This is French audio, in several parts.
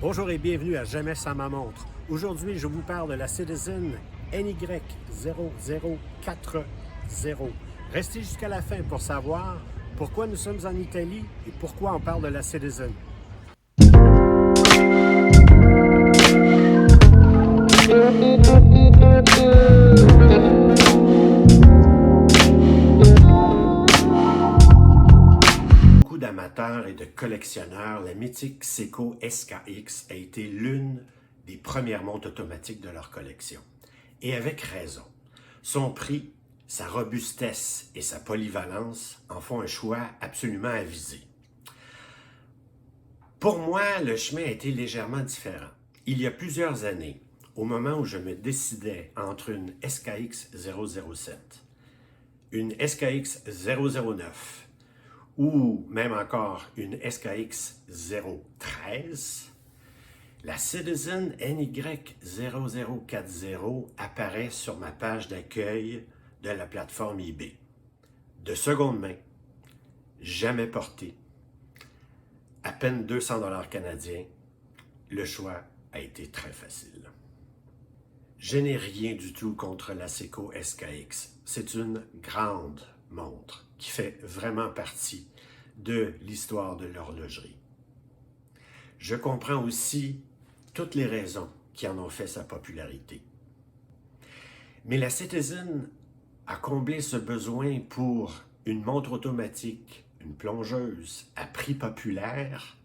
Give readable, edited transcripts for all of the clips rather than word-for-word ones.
Bonjour et bienvenue à Jamais sans ma montre. Aujourd'hui, je vous parle de la Citizen NY0040. Restez jusqu'à la fin pour savoir pourquoi nous sommes en Italie et pourquoi on parle de la Citizen. Beaucoup d'amateurs et de collectionneurs, la mythique Seiko SKX a été l'une des premières montres automatiques de leur collection. Et avec raison. Son prix, sa robustesse et sa polyvalence en font un choix absolument avisé. Pour moi, le chemin a été légèrement différent. Il y a plusieurs années, au moment où je me décidais entre une SKX 007, une SKX 009 ou même encore une SKX 013, la Citizen NY0040 apparaît sur ma page d'accueil de la plateforme eBay. De seconde main, jamais portée, à peine 200 $ canadiens, le choix a été très facile. Je n'ai rien du tout contre la Seiko SKX. C'est une grande montre qui fait vraiment partie de l'histoire de l'horlogerie. Je comprends aussi toutes les raisons qui en ont fait sa popularité. Mais la Citizen a comblé ce besoin pour une montre automatique, une plongeuse à prix populaire,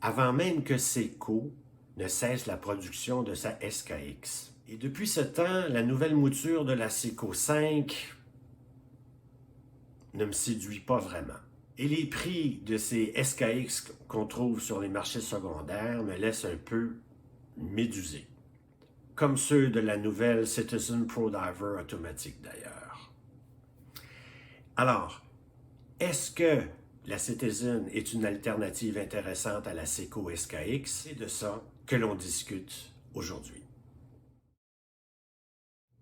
avant même que Seiko ne cesse la production de sa SKX. Et depuis ce temps, la nouvelle mouture de la Seiko 5 ne me séduit pas vraiment. Et les prix de ces SKX qu'on trouve sur les marchés secondaires me laissent un peu médusé, comme ceux de la nouvelle Citizen Pro Diver automatique d'ailleurs. Alors, est-ce que la Citizen est une alternative intéressante à la Seiko SKX? C'est de ça que l'on discute aujourd'hui.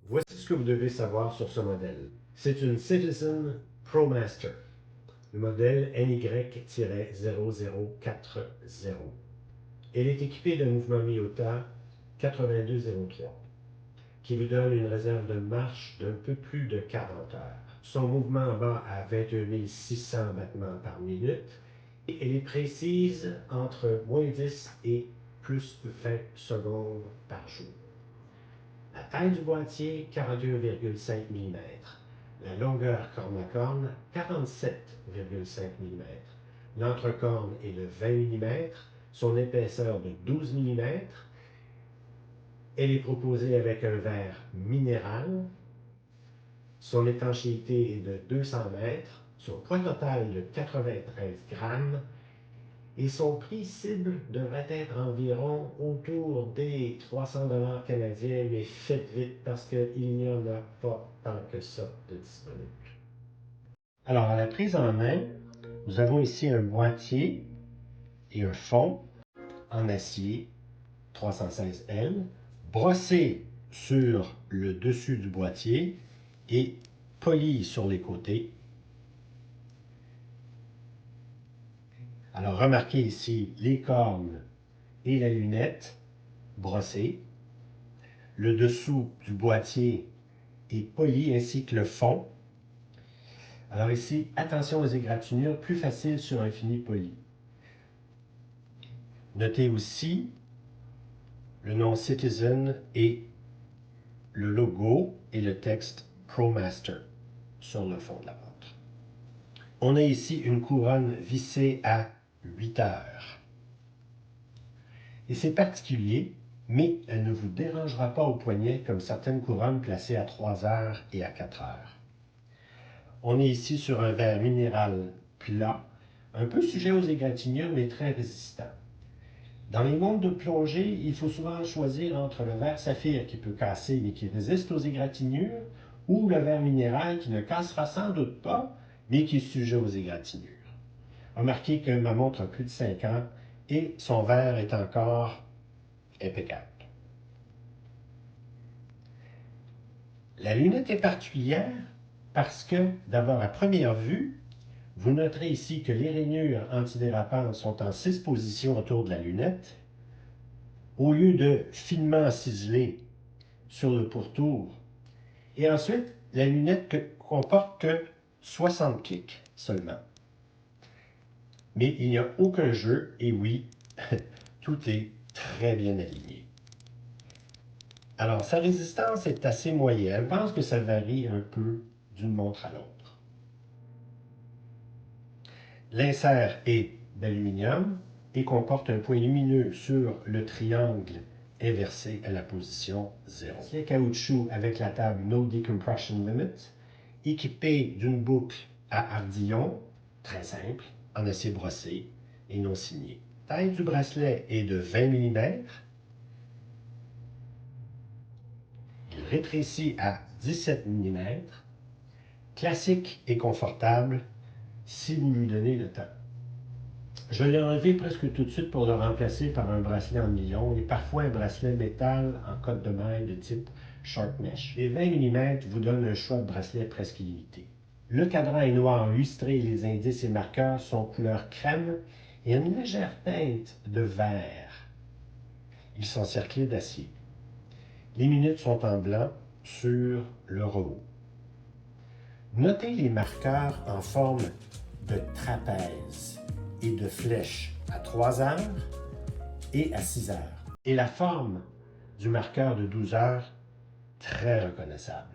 Voici ce que vous devez savoir sur ce modèle. C'est une Citizen ProMaster, le modèle NY-0040. Elle est équipée d'un mouvement Miyota 8203, qui lui donne une réserve de marche d'un peu plus de 40 heures. Son mouvement bat à 21 600 battements par minute et elle est précise entre moins 10 et plus 20 secondes par jour. La taille du boîtier, 41,5 mm. La longueur corne à corne, 47,5 mm. L'entrecorne est de 20 mm. Son épaisseur de 12 mm. Elle est proposée avec un verre minéral. Son étanchéité est de 200 mètres. Son poids total de 93 grammes. Et son prix cible devrait être environ autour des 300 $ canadiens, mais faites vite parce qu'il n'y en a pas tant que ça de disponible. Alors, à la prise en main, nous avons ici un boîtier et un fond en acier 316L, brossé sur le dessus du boîtier et poli sur les côtés. Alors, remarquez ici les cornes et la lunette brossées. Le dessous du boîtier est poli ainsi que le fond. Alors ici, attention aux égratignures, plus facile sur un fini poli. Notez aussi le nom Citizen et le logo et le texte ProMaster sur le fond de la montre. On a ici une couronne vissée à 8 heures. Et c'est particulier, mais elle ne vous dérangera pas au poignet comme certaines couronnes placées à 3 heures et à 4 heures. On est ici sur un verre minéral plat, un peu sujet aux égratignures, mais très résistant. Dans les montres de plongée, il faut souvent choisir entre le verre saphir qui peut casser mais qui résiste aux égratignures, ou le verre minéral qui ne cassera sans doute pas, mais qui est sujet aux égratignures. Remarquez que ma montre a plus de 5 ans et son verre est encore impeccable. La lunette est particulière parce que, d'abord à première vue, vous noterez ici que les rainures antidérapantes sont en 6 positions autour de la lunette, au lieu de finement ciselé sur le pourtour. Et ensuite, la lunette comporte que 60 clics seulement. Mais il n'y a aucun jeu, et oui, tout est très bien aligné. Alors, sa résistance est assez moyenne. Je pense que ça varie un peu d'une montre à l'autre. L'insert est d'aluminium et comporte un point lumineux sur le triangle inversé à la position 0. C'est caoutchouc avec la table No Decompression Limit, équipé d'une boucle à ardillon, très simple, en acier brossé et non signé. La taille du bracelet est de 20 mm. Il rétrécit à 17 mm. Classique et confortable si vous lui donnez le temps. Je l'ai enlevé presque tout de suite pour le remplacer par un bracelet en nylon et parfois un bracelet métal en cotte de maille de type Sharp Mesh. Les 20 mm vous donnent un choix de bracelet presque illimité. Le cadran est noir lustré et les indices et marqueurs sont couleur crème et une légère teinte de vert. Ils sont cerclés d'acier. Les minutes sont en blanc sur le rebot. Notez les marqueurs en forme de trapèze et de flèche à 3 heures et à 6 heures. Et la forme du marqueur de 12 heures, très reconnaissable.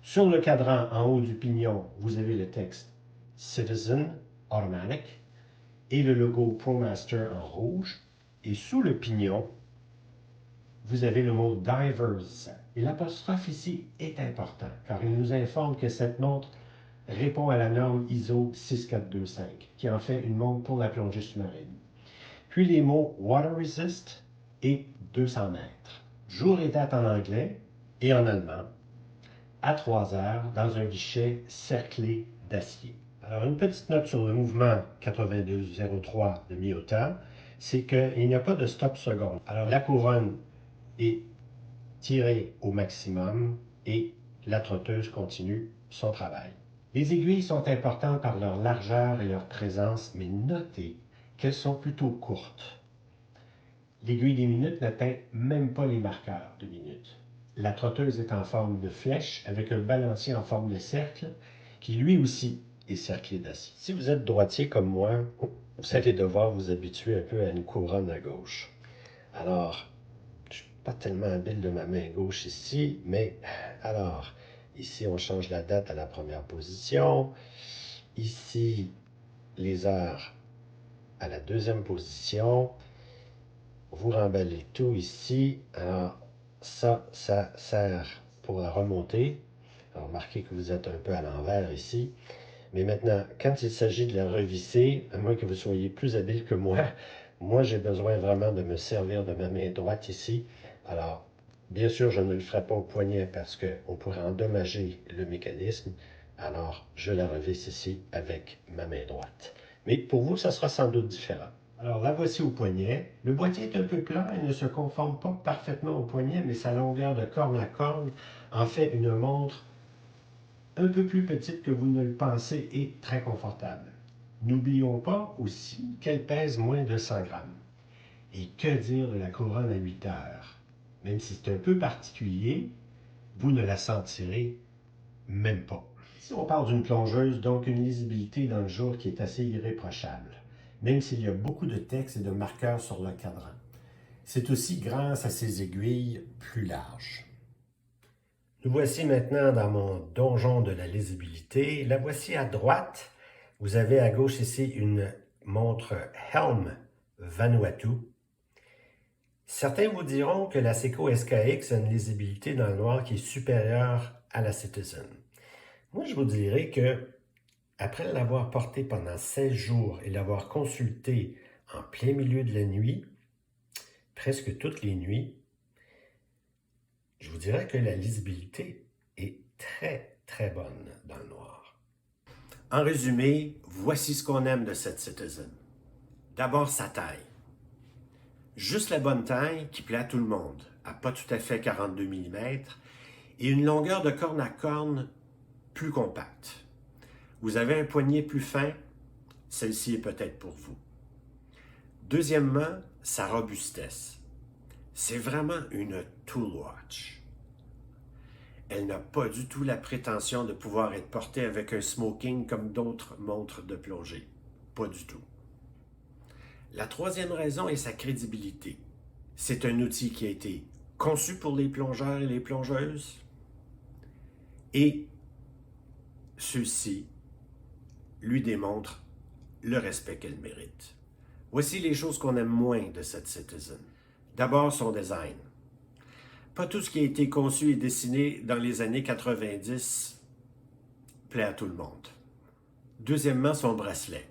Sur le cadran en haut du pignon, vous avez le texte Citizen Automatic et le logo ProMaster en rouge. Et sous le pignon, vous avez le mot Divers. Et l'apostrophe ici est important, car il nous informe que cette montre répond à la norme ISO 6425, qui en fait une montre pour la plongée sous-marine. Puis les mots Water Resist et 200 mètres. Jour et date en anglais et en allemand, à 3 heures, dans un guichet cerclé d'acier. Alors, une petite note sur le mouvement 8203 de Miyota, c'est qu'il n'y a pas de stop seconde. Alors, la couronne est tirée au maximum et la trotteuse continue son travail. Les aiguilles sont importantes par leur largeur et leur présence, mais notez qu'elles sont plutôt courtes. L'aiguille des minutes n'atteint même pas les marqueurs de minutes. La trotteuse est en forme de flèche avec un balancier en forme de cercle qui lui aussi est cerclé d'acier. Si vous êtes droitier comme moi, vous allez devoir vous habituer un peu à une couronne à gauche. Alors, je ne suis pas tellement habile de ma main gauche ici, mais alors, ici on change la date à la première position. Ici, les heures à la deuxième position. Vous remballez tout ici. Alors, ça sert pour la remontée. Alors, remarquez que vous êtes un peu à l'envers ici. Mais maintenant, quand il s'agit de la revisser, à moins que vous soyez plus habile que moi j'ai besoin vraiment de me servir de ma main droite ici. Alors, bien sûr, je ne le ferai pas au poignet parce qu'on pourrait endommager le mécanisme. Alors, je la revisse ici avec ma main droite. Mais pour vous, ça sera sans doute différent. Alors, la voici au poignet. Le boîtier est un peu plat et ne se conforme pas parfaitement au poignet, mais sa longueur de corne à corne en fait une montre un peu plus petite que vous ne le pensez et très confortable. N'oublions pas aussi qu'elle pèse moins de 100 grammes. Et que dire de la couronne à 8 heures? Même si c'est un peu particulier, vous ne la sentirez même pas. Ici, on parle d'une plongeuse, donc une lisibilité dans le jour qui est assez irréprochable, même s'il y a beaucoup de texte et de marqueurs sur le cadran. C'est aussi grâce à ses aiguilles plus larges. Nous voici maintenant dans mon donjon de la lisibilité. La voici à droite. Vous avez à gauche ici une montre Helm Vanuatu. Certains vous diront que la Seiko SKX a une lisibilité dans le noir qui est supérieure à la Citizen. Moi, je vous dirais que après l'avoir portée pendant 16 jours et l'avoir consultée en plein milieu de la nuit, presque toutes les nuits, je vous dirais que la lisibilité est très, très bonne dans le noir. En résumé, voici ce qu'on aime de cette Citizen. D'abord, sa taille. Juste la bonne taille qui plaît à tout le monde, à pas tout à fait 42 mm, et une longueur de corne à corne plus compacte. Vous avez un poignet plus fin, celle-ci est peut-être pour vous. Deuxièmement, sa robustesse. C'est vraiment une tool watch. Elle n'a pas du tout la prétention de pouvoir être portée avec un smoking comme d'autres montres de plongée. Pas du tout. La troisième raison est sa crédibilité. C'est un outil qui a été conçu pour les plongeurs et les plongeuses et ceux-ci lui démontrent le respect qu'elle mérite. Voici les choses qu'on aime moins de cette Citizen. D'abord, son design. Pas tout ce qui a été conçu et dessiné dans les années 90 plaît à tout le monde. Deuxièmement, son bracelet.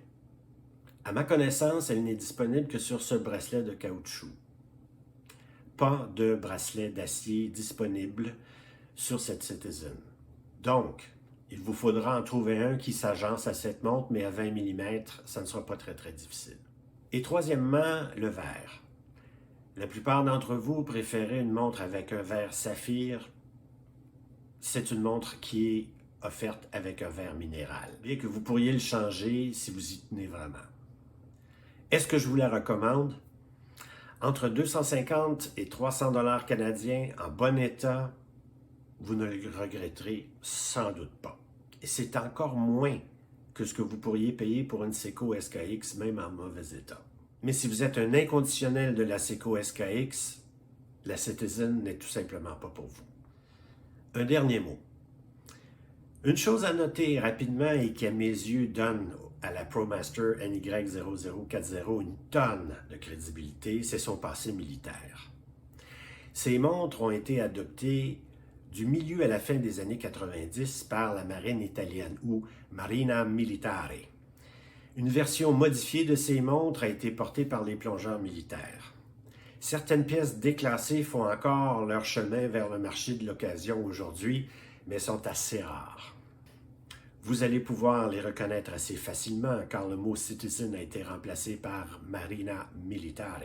À ma connaissance, elle n'est disponible que sur ce bracelet de caoutchouc. Pas de bracelet d'acier disponible sur cette Citizen. Donc, il vous faudra en trouver un qui s'agence à cette montre, mais à 20 mm, ça ne sera pas très difficile. Et troisièmement, le verre. La plupart d'entre vous préférez une montre avec un verre saphir. C'est une montre qui est offerte avec un verre minéral, bien que vous pourriez le changer si vous y tenez vraiment. Est-ce que je vous la recommande? Entre 250 et 300 $ canadiens en bon état, vous ne le regretterez sans doute pas. Et c'est encore moins que ce que vous pourriez payer pour une Seiko SKX, même en mauvais état. Mais si vous êtes un inconditionnel de la Seiko SKX, la Citizen n'est tout simplement pas pour vous. Un dernier mot. Une chose à noter rapidement et qui à mes yeux donne à la ProMaster NY0040 une tonne de crédibilité, c'est son passé militaire. Ces montres ont été adoptées du milieu à la fin des années 90 par la marine italienne ou Marina Militare. Une version modifiée de ces montres a été portée par les plongeurs militaires. Certaines pièces déclassées font encore leur chemin vers le marché de l'occasion aujourd'hui, mais sont assez rares. Vous allez pouvoir les reconnaître assez facilement car le mot Citizen a été remplacé par Marina Militare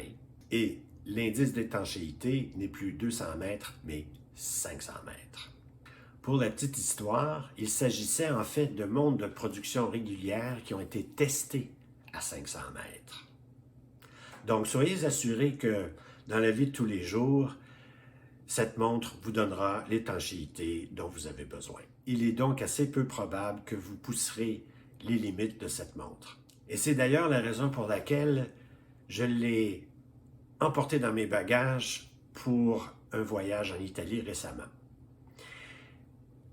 et l'indice d'étanchéité n'est plus 200 mètres, mais 500 mètres. Pour la petite histoire, il s'agissait en fait de montres de production régulière qui ont été testées à 500 mètres. Donc, soyez assurés que dans la vie de tous les jours, cette montre vous donnera l'étanchéité dont vous avez besoin. Il est donc assez peu probable que vous pousserez les limites de cette montre. Et c'est d'ailleurs la raison pour laquelle je l'ai emportée dans mes bagages pour un voyage en Italie récemment.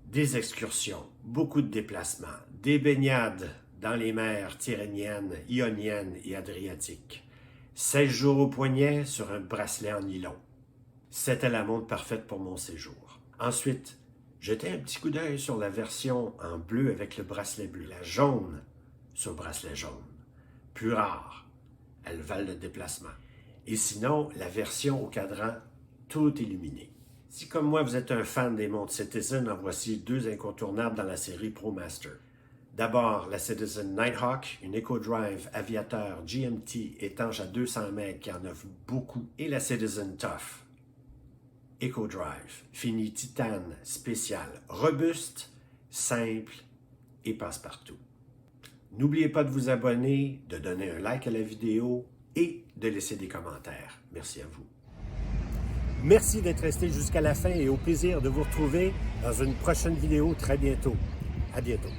Des excursions, beaucoup de déplacements, des baignades dans les mers tyrrhéniennes, ioniennes et adriatiques. 16 jours au poignet sur un bracelet en nylon. C'était la montre parfaite pour mon séjour. Ensuite, jetez un petit coup d'œil sur la version en bleu avec le bracelet bleu. La jaune sur bracelet jaune. Plus rare, elles valent le déplacement. Et sinon, la version au cadran tout illuminé. Si comme moi vous êtes un fan des montres Citizen, en voici deux incontournables dans la série ProMaster. D'abord, la Citizen Nighthawk, une EcoDrive Aviateur GMT étanche à 200 mètres qui en offre beaucoup, et la Citizen Tough EcoDrive, fini titane spécial, robuste, simple et passe-partout. N'oubliez pas de vous abonner, de donner un like à la vidéo et de laisser des commentaires. Merci à vous. Merci d'être resté jusqu'à la fin et au plaisir de vous retrouver dans une prochaine vidéo très bientôt. À bientôt.